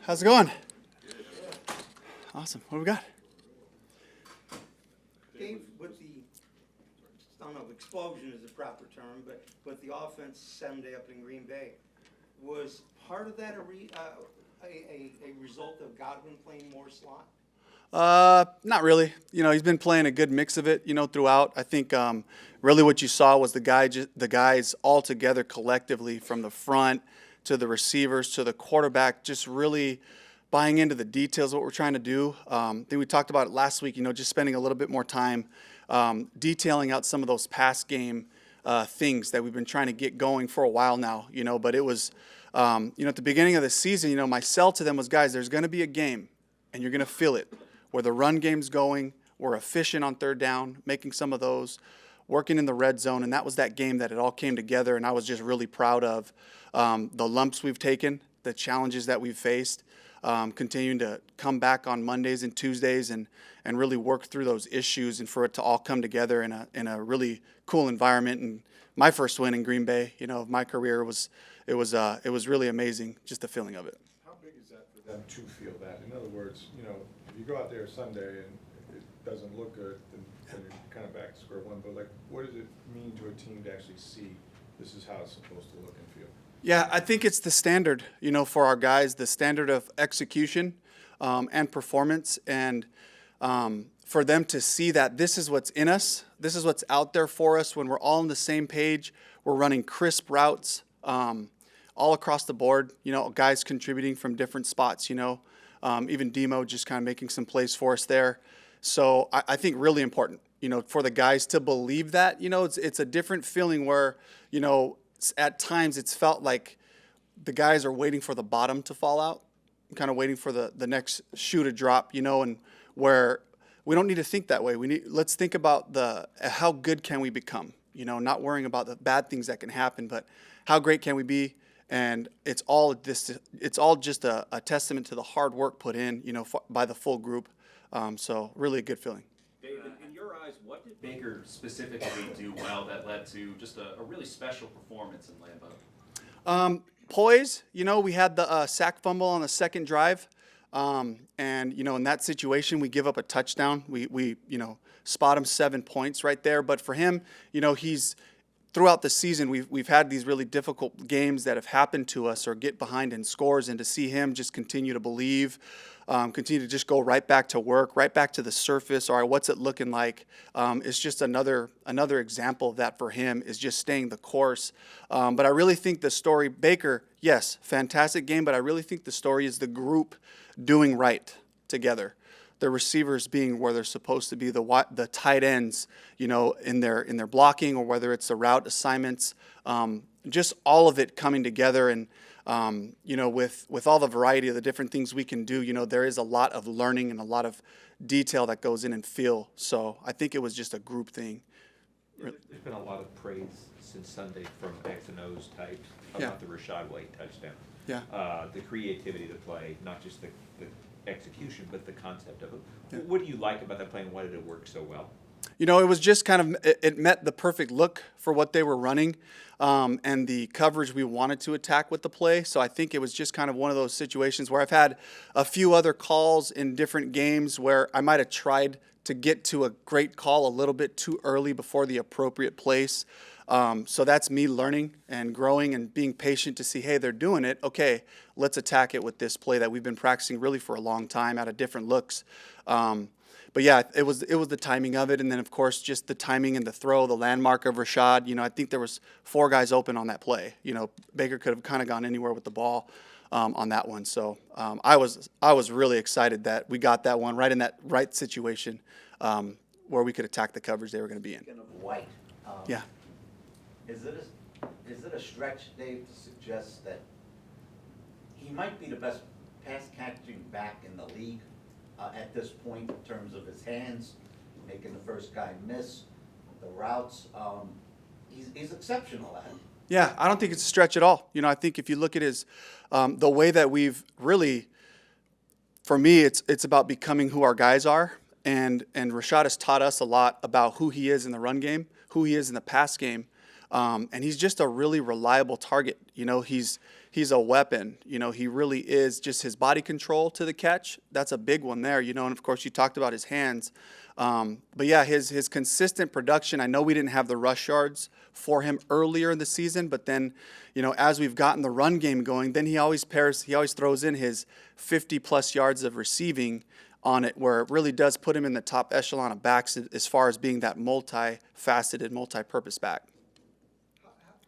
How's it going? Awesome. What do we got? Dave, with the, I don't know if explosion is the proper term, but with the offense Sunday up in Green Bay, was part of that a result of Godwin playing more slot? Not really. He's been playing a good mix of it, throughout. I think really what you saw was the guys all together collectively from the front to the receivers to the quarterback, just really buying into the details of what we're trying to do. I think we talked about it last week, just spending a little bit more time detailing out some of those past game things that we've been trying to get going for a while now, but it was, at the beginning of the season, my sell to them was, guys, there's going to be a game and you're going to feel it where the run game's going. We're efficient on third down, making some of those, working in the red zone, and that was that game that it all came together, and I was just really proud of the lumps we've taken, the challenges that we've faced, continuing to come back on Mondays and Tuesdays and really work through those issues and for it to all come together in a really cool environment. And my first win in Green Bay, of my career was really amazing, just the feeling of it. How big is that for them to feel that? In other words, if you go out there Sunday and it doesn't look good, then you're kind of back to square one. But what does it mean to a team to actually see this is how it's supposed to look and feel? Yeah, I think it's the standard, for our guys, the standard of execution and performance, and for them to see that this is what's in us, this is what's out there for us when we're all on the same page. We're running crisp routes all across the board, guys contributing from different spots, even Demo just kind of making some plays for us there. So I think really important, for the guys to believe that, it's a different feeling where, at times it's felt like the guys are waiting for the bottom to fall out, kind of waiting for the next shoe to drop, and where we don't need to think that way. Let's think about how good can we become, not worrying about the bad things that can happen, but how great can we be? And it's all just a testament to the hard work put in, by the full group. So really a good feeling. David, in your eyes, what did Baker specifically do well that led to just a really special performance in Lambeau? Poise, we had the sack fumble on the second drive. And, in that situation, we give up a touchdown. We spot him 7 points right there. But for him, he's throughout the season, we've had these really difficult games that have happened to us or get behind in scores, and to see him just continue to believe, continue to just go right back to work, right back to the surface. All right, what's it looking like? It's just another example of that for him, is just staying the course. But I really think the story, Baker, yes, fantastic game, but I really think the story is the group doing right together. The receivers being where they're supposed to be, the tight ends, in their blocking, or whether it's the route assignments, just all of it coming together. And with all the variety of the different things we can do, there is a lot of learning and a lot of detail that goes in and feel. So I think it was just a group thing. There's been a lot of praise since Sunday from X and O's types about the Rachaad White touchdown. Yeah. The creativity to play, not just the execution, but the concept of it. Yeah. What do you like about that play, and why did it work so well? It was just it met the perfect look for what they were running, and the coverage we wanted to attack with the play. So I think it was just kind of one of those situations where I've had a few other calls in different games where I might have tried to get to a great call a little bit too early before the appropriate place. So that's me learning and growing and being patient to see, hey, they're doing it. Okay, let's attack it with this play that we've been practicing really for a long time out of different looks. But yeah, it was the timing of it, and then of course just the timing and the throw, the landmark of Rachaad. I think there was 4 guys open on that play. Baker could have kind of gone anywhere with the ball on that one. So I was really excited that we got that one right in that right situation where we could attack the coverage they were going to be in. Speaking of White, Yeah. Is it a stretch, Dave, to suggest that he might be the best pass catching back in the league at this point in terms of his hands, making the first guy miss, the routes? He's exceptional at it. Yeah, I don't think it's a stretch at all. I think if you look at his, the way that we've really, for me, it's about becoming who our guys are. And Rachaad has taught us a lot about who he is in the run game, who he is in the pass game. And he's just a really reliable target. You know, he's a weapon. You know, he really is. Just his body control to the catch, that's a big one there, you know, and of course you talked about his hands. But yeah, his consistent production, I know we didn't have the rush yards for him earlier in the season, but then, you know, as we've gotten the run game going, then he always throws in his 50-plus yards of receiving on it, where it really does put him in the top echelon of backs as far as being that multi-faceted, multi-purpose back.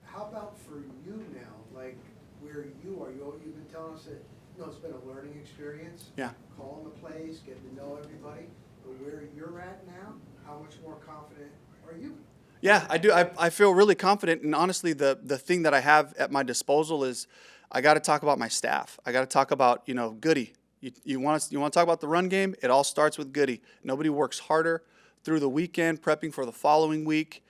How about for you now, like where you are? You've been telling us that, you know, it's been a learning experience. Yeah. Calling the plays, getting to know everybody. But where you're at now, how much more confident are you? Yeah, I do. I feel really confident, and honestly, the thing that I have at my disposal is I got to talk about my staff. I got to talk about, you know, Goody. You want to talk about the run game? It all starts with Goody. Nobody works harder through the weekend, prepping for the following week,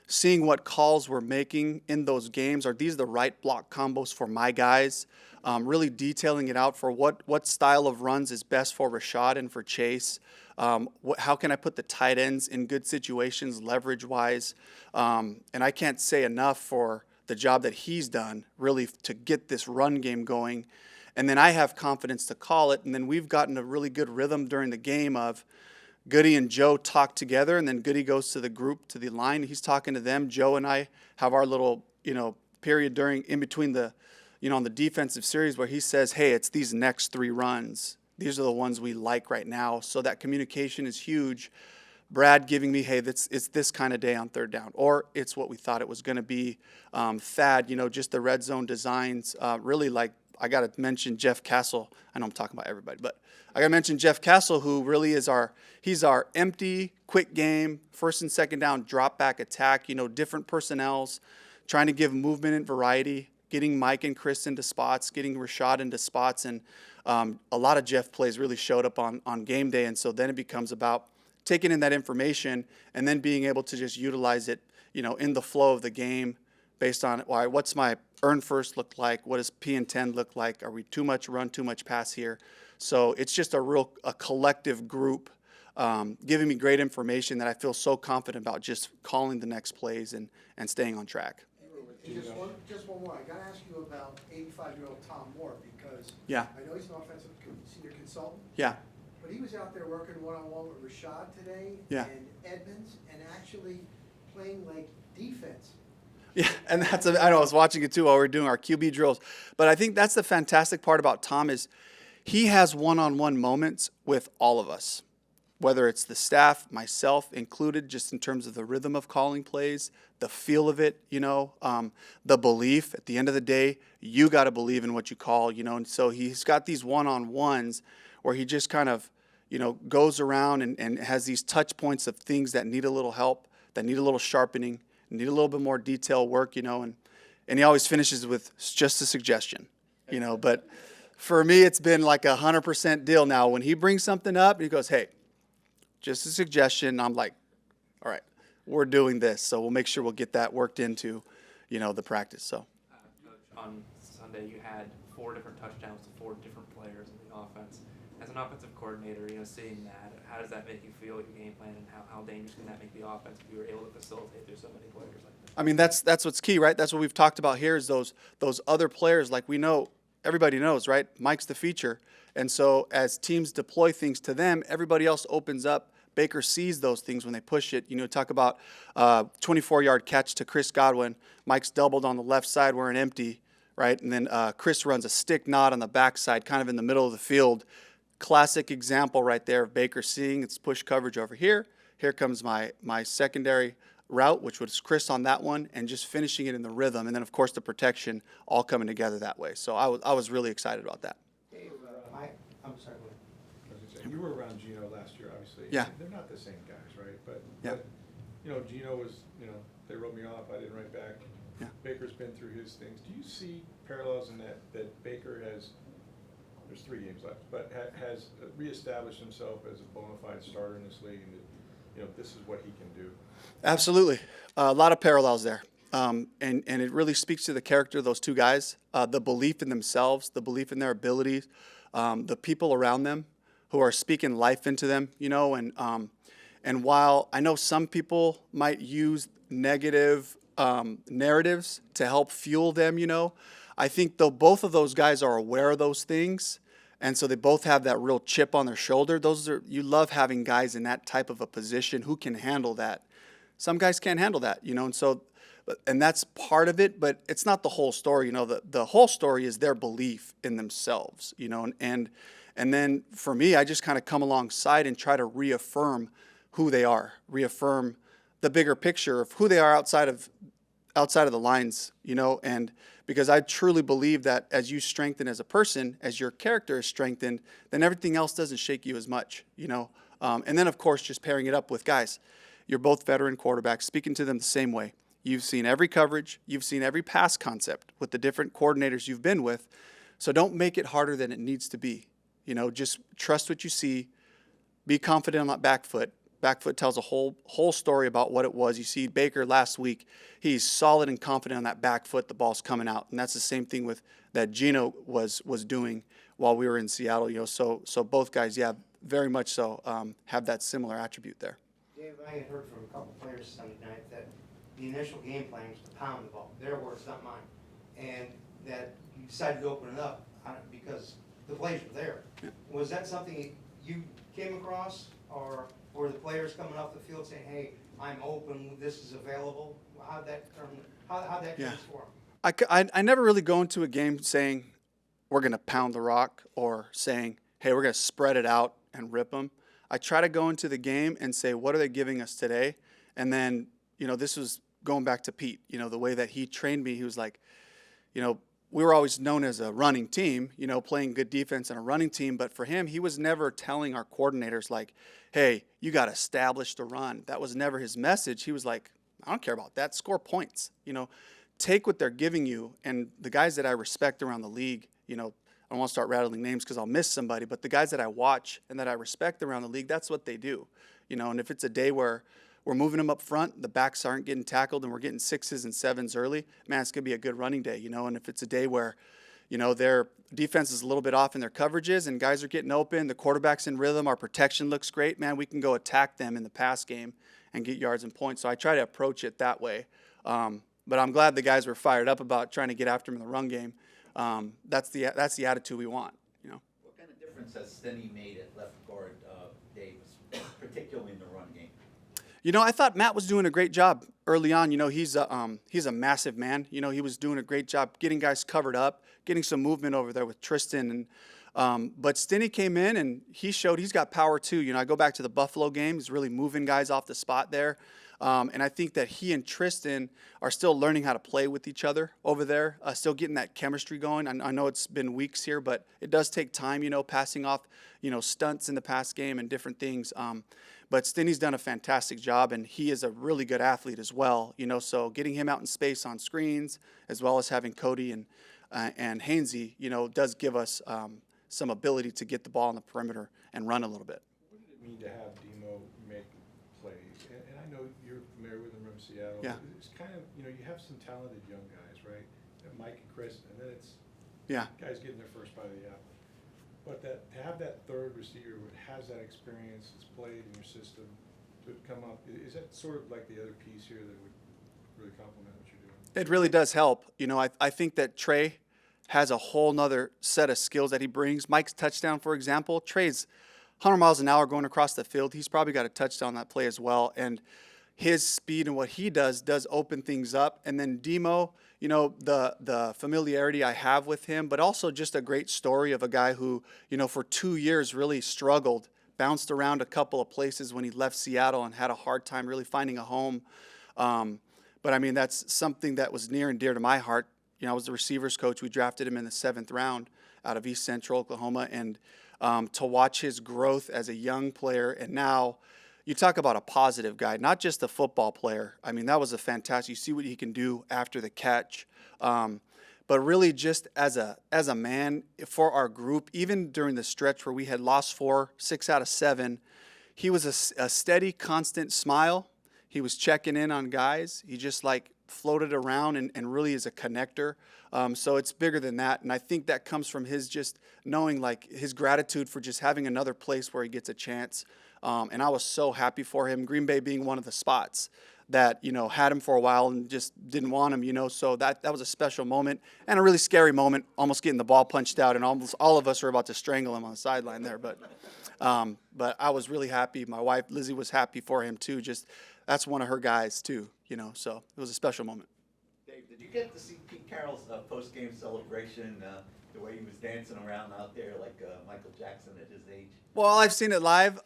seeing what calls we're making in those games. Are these the right block combos for my guys? Really detailing it out for what style of runs is best for Rachaad and for Chase. How can I put the tight ends in good situations leverage-wise? And I can't say enough for the job that he's done, really, to get this run game going. And then I have confidence to call it, and then we've gotten a really good rhythm during the game of Goody and Joe talk together, and then Goody goes to the group, to the line. He's talking to them. Joe and I have our little, you know, period in between the, you know, on the defensive series where he says, hey, it's these next 3 runs. These are the ones we like right now. So that communication is huge. Brad giving me, hey, it's this kind of day on third down, or it's what we thought it was going to be. Thad, you know, just the red zone designs, really like, I got to mention Jeff Castle. I know I'm talking about everybody, but I got to mention Jeff Castle, who really is he's our empty, quick game, first and second down, drop back attack, you know, different personnels, trying to give movement and variety, getting Mike and Chris into spots, getting Rachaad into spots. And a lot of Jeff plays really showed up on game day. And so then it becomes about taking in that information and then being able to just utilize it, you know, in the flow of the game based on, all right, what's my earn first look like? What does P and 10 look like? Are we too much run, too much pass here? So it's just a collective group giving me great information that I feel so confident about just calling the next plays and staying on track. Just one more. I got to ask you about 85-year-old Tom Moore, because Yeah. I know he's an offensive senior consultant, Yeah. but he was out there working one-on-one with Rachaad today Yeah. and Edmonds, and actually playing like defense. Yeah, and I know I was watching it too while we were doing our QB drills. But I think that's the fantastic part about Tom is he has one-on-one moments with all of us, whether it's the staff, myself included, just in terms of the rhythm of calling plays, the feel of it, you know, the belief. At the end of the day, you got to believe in what you call, you know. And so he's got these one-on-ones where he just kind of, you know, goes around and has these touch points of things that need a little help, that need a little sharpening, need a little bit more detail work, you know, and he always finishes with just a suggestion, you know. But for me, it's been like 100% deal now. When he brings something up, he goes, hey, just a suggestion. I'm like, all right, we're doing this, so we'll make sure we'll get that worked into, you know, the practice. So Coach, on Sunday you had 4 different touchdowns to 4 different players in the offense. As an offensive coordinator, you know, seeing that, how does that make you feel, your game plan, and how dangerous can that make the offense if you were able to facilitate through so many players like that? I mean, that's what's key, right? That's what we've talked about here is those other players. Like we know, everybody knows, right? Mike's the feature. And so as teams deploy things to them, everybody else opens up. Baker sees those things when they push it. You know, talk about 24-yard catch to Chris Godwin. Mike's doubled on the left side. We're an empty, right? And then Chris runs a stick nod on the backside, kind of in the middle of the field. Classic example right there of Baker seeing it's push coverage over here. Here comes my secondary route, which was Chris on that one, and just finishing it in the rhythm. And then, of course, the protection all coming together that way. So I was really excited about that. Dave, I'm sorry, go ahead. I was gonna say, you were around Gino last year, obviously. Yeah. They're not the same guys, right? But, Yeah. you know, Gino was, you know, they wrote me off, I didn't write back. Yeah. Baker's been through his things. Do you see parallels in that Baker has, there's 3 games left, but has reestablished himself as a bona fide starter in this league, and you know, this is what he can do? Absolutely. A lot of parallels there. And it really speaks to the character of those 2 guys, the belief in themselves, the belief in their abilities, the people around them who are speaking life into them, you know. And while I know some people might use negative narratives to help fuel them, I think though both of those guys are aware of those things, and so they both have that real chip on their shoulder. You love having guys in that type of a position who can handle that. Some guys can't handle that, and that's part of it, but it's not the whole story. The whole story is their belief in themselves, and then for me, I just kind of come alongside and try to reaffirm who they are, reaffirm the bigger picture of who they are outside of the lines, and because I truly believe that as you strengthen as a person, as your character is strengthened, then everything else doesn't shake you as much, and then of course, just pairing it up with guys. You're both veteran quarterbacks, speaking to them the same way. You've seen every coverage, you've seen every pass concept with the different coordinators you've been with, so don't make it harder than it needs to be. Just trust what you see, be confident on that back foot. Back foot tells a whole story about what it was. You see Baker last week, he's solid and confident on that back foot, the ball's coming out. And that's the same thing with that Gino was doing while we were in Seattle. So both guys, yeah, very much so, have that similar attribute there. Dave, I had heard from a couple players Sunday night that the initial game plan was to pound the ball. Their words, not mine. And that you decided to open it up because the plays were there. Yeah. Was that something you came across, or were the players coming off the field saying, hey, I'm open, this is available? How'd that transform? I never really go into a game saying we're going to pound the rock or saying, hey, we're going to spread it out and rip them. I try to go into the game and say, what are they giving us today? And then, this was going back to Pete, the way that he trained me. He was like, we were always known as a running team, playing good defense and a running team. But for him, he was never telling our coordinators like, hey, you got to establish the run. That was never his message. He was like, I don't care about that. Score points. Take what they're giving you. And the guys that I respect around the league, I don't want to start rattling names because I'll miss somebody, but the guys that I watch and that I respect around the league, that's what they do. And if it's a day where we're moving them up front, the backs aren't getting tackled, and we're getting 6s and 7s early, man, it's going to be a good running day, And if it's a day where, their defense is a little bit off in their coverages and guys are getting open, the quarterback's in rhythm, our protection looks great, man, we can go attack them in the pass game and get yards and points. So I try to approach it that way. But I'm glad the guys were fired up about trying to get after them in the run game. That's the attitude we want, What kind of difference has Stenny made at left guard, Davis, particularly in the run game? I thought Matt was doing a great job early on. He's a massive man. He was doing a great job getting guys covered up, getting some movement over there with Tristan. But Stinnie came in and he showed he's got power too. I go back to the Buffalo game. He's really moving guys off the spot there. And I think that he and Tristan are still learning how to play with each other over there, still getting that chemistry going. I know it's been weeks here, but it does take time, passing off, stunts in the pass game and different things. But Stinnie's done a fantastic job, and he is a really good athlete as well. So getting him out in space on screens, as well as having Cody and Hainsey, does give us some ability to get the ball on the perimeter and run a little bit. What did it mean to have Demo make plays? And I know you're familiar with him from Seattle. Yeah. It's kind of, you have some talented young guys, right? Mike and Chris, and then it's guys getting their first bite of the apple. But to have that third receiver who has that experience, has played in your system, to come up, is that sort of like the other piece here that would really complement what you're doing? It really does help. I think that Trey has a whole nother set of skills that he brings. Mike's touchdown, for example, Trey's 100 miles an hour going across the field. He's probably got a touchdown on that play as well. And his speed and what he does open things up. And then Demo, the familiarity I have with him, but also just a great story of a guy who, for 2 years really struggled, bounced around a couple of places when he left Seattle and had a hard time really finding a home. But I mean, that's something that was near and dear to my heart. I was the receivers coach. We drafted him in the 7th round out of East Central Oklahoma. And to watch his growth as a young player, and now you talk about a positive guy, not just a football player. I mean, that was a fantastic. You see what he can do after the catch, but really just as a man for our group. Even during the stretch where we had lost 6 out of 7, he was a steady, constant smile. He was checking in on guys. He just floated around and really is a connector. So it's bigger than that. And I think that comes from his just knowing his gratitude for just having another place where he gets a chance. And I was so happy for him, Green Bay being one of the spots that, had him for a while and just didn't want him, so that was a special moment and a really scary moment, almost getting the ball punched out, and almost all of us were about to strangle him on the sideline there. But I was really happy. My wife, Lizzie, was happy for him too. Just, that's one of her guys too, so it was a special moment. Dave, did you get to see Pete Carroll's post-game celebration, the way he was dancing around out there like Michael Jackson at his age? Well, I've seen it live,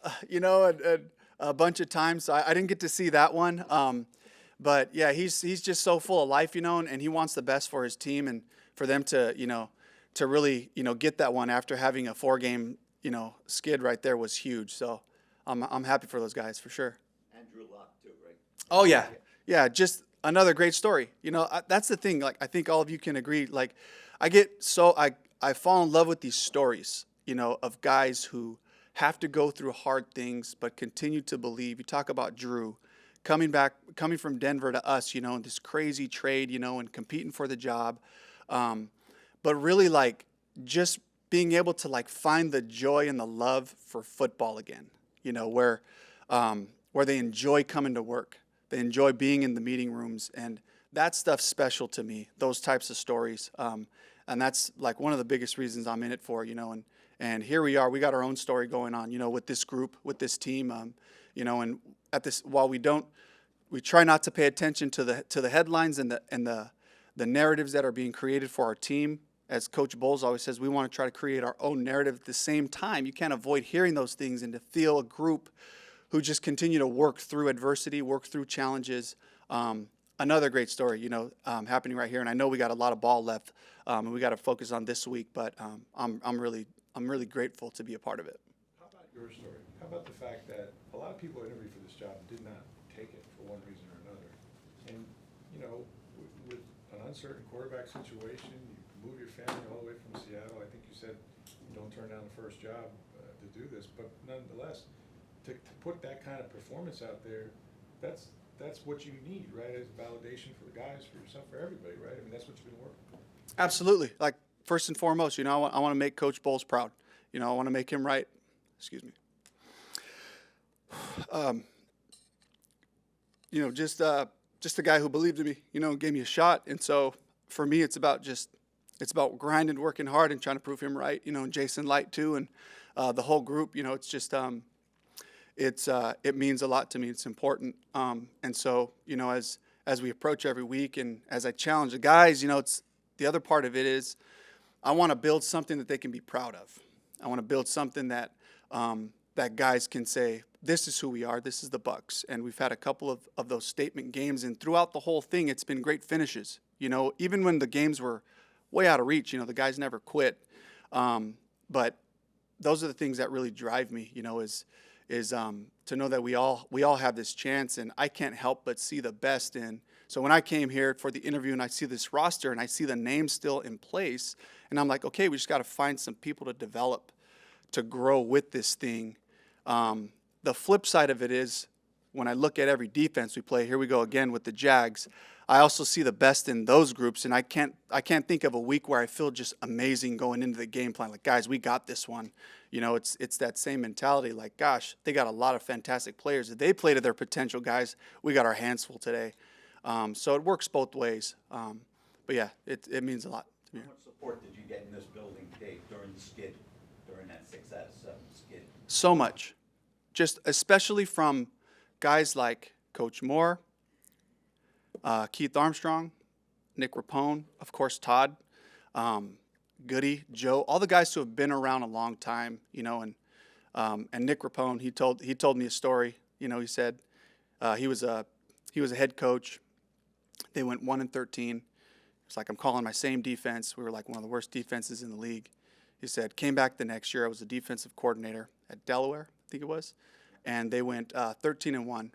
a bunch of times. So I didn't get to see that one. But yeah, he's just so full of life, and he wants the best for his team, and for them to, to really, get that one after having a 4-game, skid right there was huge. So I'm happy for those guys for sure. Andrew Luck too, right? Oh yeah. Yeah. Just another great story. That's the thing. Like, I think all of you can agree. Like, I fall in love with these stories, of guys who have to go through hard things, but continue to believe. You talk about Drew coming from Denver to us, in this crazy trade, and competing for the job. But really, like, just being able to, like, find the joy and the love for football again, where they enjoy coming to work. They enjoy being in the meeting rooms, and that stuff's special to me, those types of stories. And that's, like, one of the biggest reasons I'm in it for, and here we are. We got our own story going on, with this group, with this team, and at this, while we try not to pay attention to the headlines and the narratives that are being created for our team. As Coach Bowles always says, we want to try to create our own narrative at the same time. You can't avoid hearing those things, and to feel a group who just continue to work through adversity, work through challenges. Another great story, happening right here. And I know we got a lot of ball left, and we got to focus on this week. But I'm really grateful to be a part of it. How about your story? How about the fact that a lot of people interviewed for this job did not take it for one reason or another? And, with an uncertain quarterback situation, you move your family all the way from Seattle. I think you said you don't turn down the first job to do this. But nonetheless, to put that kind of performance out there, that's what you need, right? As validation for the guys, for yourself, for everybody, right? I mean, that's what you've been working for. Absolutely. Like, first and foremost, I want to make Coach Bowles proud. I want to make him right. Excuse me. Just a guy who believed in me, gave me a shot. And so for me, it's about grinding, working hard, and trying to prove him right. And Jason Light too, and the whole group. It's just it means a lot to me. It's important. And so as we approach every week, and as I challenge the guys, it's the other part of it is I want to build something that they can be proud of. I want to build something that that guys can say, this is who we are, this is the Bucs. And we've had a couple of those statement games, and throughout the whole thing, it's been great finishes. Even when the games were way out of reach, the guys never quit. But those are the things that really drive me, is to know that we all have this chance, and I can't help but see the best in. So when I came here for the interview and I see this roster and I see the names still in place, and I'm like, okay, we just got to find some people to develop, to grow with this thing. The flip side of it is when I look at every defense we play, here we go again with the Jags, I also see the best in those groups, and I can't think of a week where I feel just amazing going into the game plan. Like, guys, we got this one. It's that same mentality. Like, gosh, they got a lot of fantastic players. If they play to their potential, guys, we got our hands full today. So it works both ways. But yeah, it means a lot to me. How much support did you get in this building, Dave, during the skid, during that 6 out of 7 skid? So much. Just especially from guys like Coach Moore, Keith Armstrong, Nick Rapone, of course Todd, Goody, Joe, all the guys who have been around a long time, and Nick Rapone, he told me a story. He said he was a head coach. They went 1-13. It's like, I'm calling my same defense. We were like one of the worst defenses in the league. He said, came back the next year. I was a defensive coordinator at Delaware, I think it was, and they went 13-1,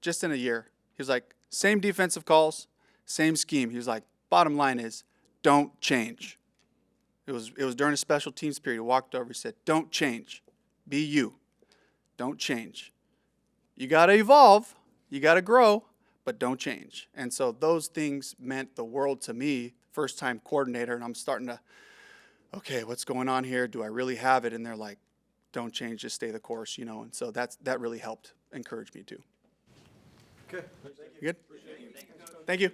just in a year. He was like, same defensive calls, same scheme. He was like, bottom line is, don't change. It was during a special teams period. He walked over. He said, don't change. Be you. Don't change. You got to evolve. You got to grow, but don't change. And so those things meant the world to me, first-time coordinator, and I'm starting to, okay, what's going on here? Do I really have it? And they're like, don't change, just stay the course, And so that really helped encourage me too. You good? Thank you.